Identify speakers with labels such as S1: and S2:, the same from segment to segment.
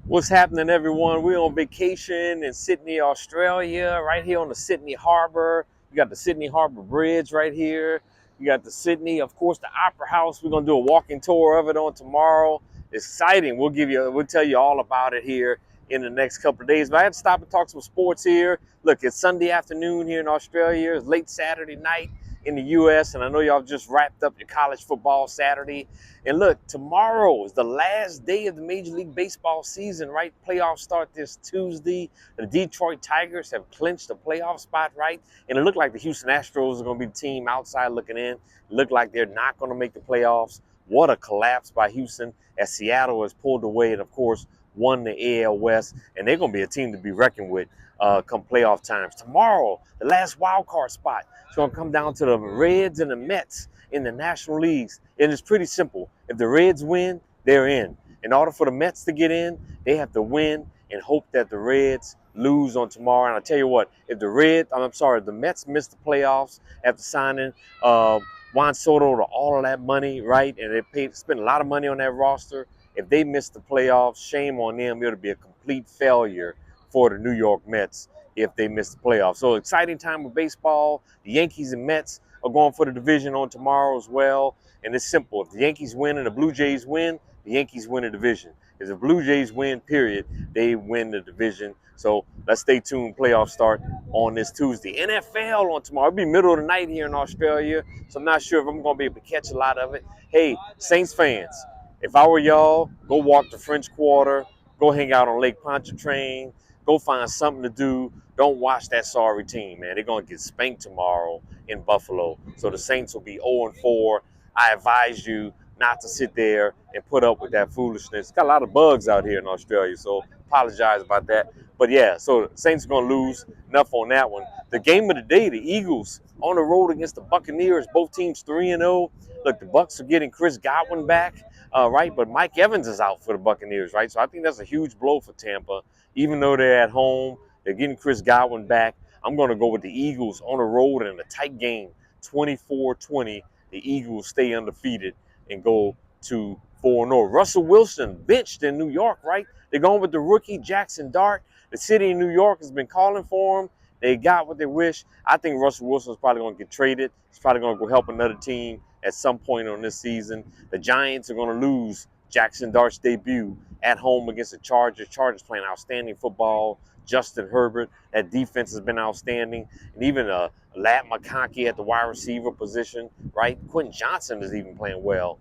S1: What's happening, everyone? We're on vacation in Sydney, Australia, right here on the Sydney Harbor. You got the Sydney Harbor Bridge right here. You got the Sydney, of course, the Opera House. We're gonna do a walking tour of it on tomorrow. Exciting. We'll tell you all about it here in the next couple of days. But I had to stop and talk some sports here. Look, it's Sunday afternoon here in Australia. It's late Saturday night in the U.S. And I know y'all just wrapped up your college football Saturday. And look, tomorrow is the last day of the Major League Baseball season, right? Playoffs start this Tuesday. The Detroit Tigers have clinched a playoff spot, right? And it looked like the Houston Astros are going to be the team outside looking in. It looked like they're not going to make the playoffs. What a collapse by Houston as Seattle has pulled away and, of course, won the AL West. And they're going to be a team to be reckoned with come playoff times. Tomorrow, the last wild card spot, it's going to come down to the Reds and the Mets in the National Leagues. And it's pretty simple. If the Reds win, they're in. In order for the Mets to get in, they have to win and hope that the Reds lose on tomorrow. And I'll tell you what, if the Mets miss the playoffs after signing Juan Soto to all of that money, right? And they spent a lot of money on that roster. If they miss the playoffs, shame on them. It'll be a complete failure for the New York Mets if they miss the playoffs. So exciting time with baseball. The Yankees and Mets are going for the division on tomorrow as well. And it's simple. If the Yankees win and the Blue Jays win, the Yankees win the division. If the Blue Jays win, period, they win the division. So let's stay tuned. Playoffs start on this Tuesday. NFL on tomorrow. It'll be middle of the night here in Australia. So I'm not sure if I'm going to be able to catch a lot of it. Hey, Saints fans, if I were y'all, go walk the French Quarter. Go hang out on Lake Pontchartrain. Go find something to do. Don't watch that sorry team, man. They're going to get spanked tomorrow in Buffalo. So the Saints will be 0-4. I advise you not to sit there and put up with that foolishness. It's got a lot of bugs out here in Australia, so apologize about that. But yeah, so the Saints are going to lose. Enough on that one. The game of the day, the Eagles on the road against the Buccaneers. Both teams 3-0. Look, the Bucs are getting Chris Godwin back, right? But Mike Evans is out for the Buccaneers, right? So I think that's a huge blow for Tampa. Even though they're at home, they're getting Chris Godwin back. I'm going to go with the Eagles on the road in a tight game, 24-20. The Eagles stay undefeated and go to 4-0. Russell Wilson benched in New York, right? They're going with the rookie Jackson Dart. The city of New York has been calling for him. They got what they wish. I think Russell Wilson is probably going to get traded. He's probably going to go help another team at some point on this season. The Giants are going to lose Jackson Dart's debut at home against the Chargers. Chargers playing outstanding football. Justin Herbert, that defense has been outstanding. And even Lat McConkey at the wide receiver position, right? Quentin Johnson is even playing well.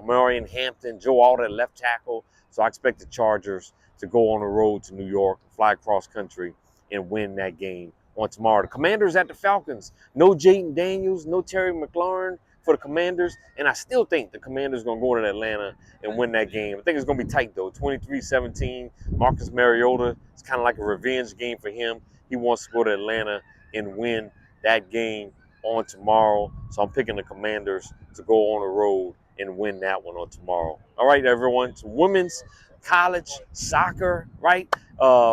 S1: Marion Hampton, Joe Alder at left tackle. So I expect the Chargers to go on the road to New York, fly across country, and win that game on tomorrow. The Commanders at the Falcons. No Jaden Daniels, no Terry McLaurin for the Commanders. And I still think the Commanders are going to go to Atlanta and win that game. I think it's going to be tight, though. 23-17. Marcus Mariota, it's kind of like a revenge game for him. He wants to go to Atlanta and win that game on tomorrow. So I'm picking the Commanders to go on the road and win that one on tomorrow. All right, everyone. It's women's college soccer, right?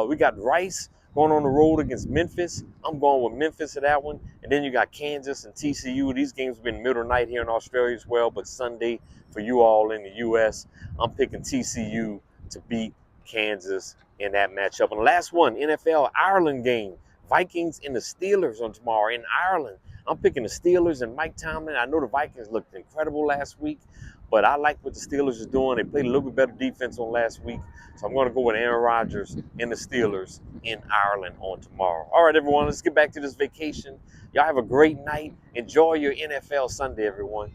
S1: We got Rice going on the road against Memphis. I'm going with Memphis at that one. And then you got Kansas and TCU. These games have been middle of night here in Australia as well, but Sunday for you all in the U.S. I'm picking TCU to beat Kansas in that matchup. And the last one, NFL Ireland game. Vikings and the Steelers on tomorrow in Ireland. I'm picking the Steelers and Mike Tomlin. I know the Vikings looked incredible last week, but I like what the Steelers are doing. They played a little bit better defense on last week. So I'm going to go with Aaron Rodgers and the Steelers in Ireland on tomorrow. All right, everyone, let's get back to this vacation. Y'all have a great night. Enjoy your NFL Sunday, everyone.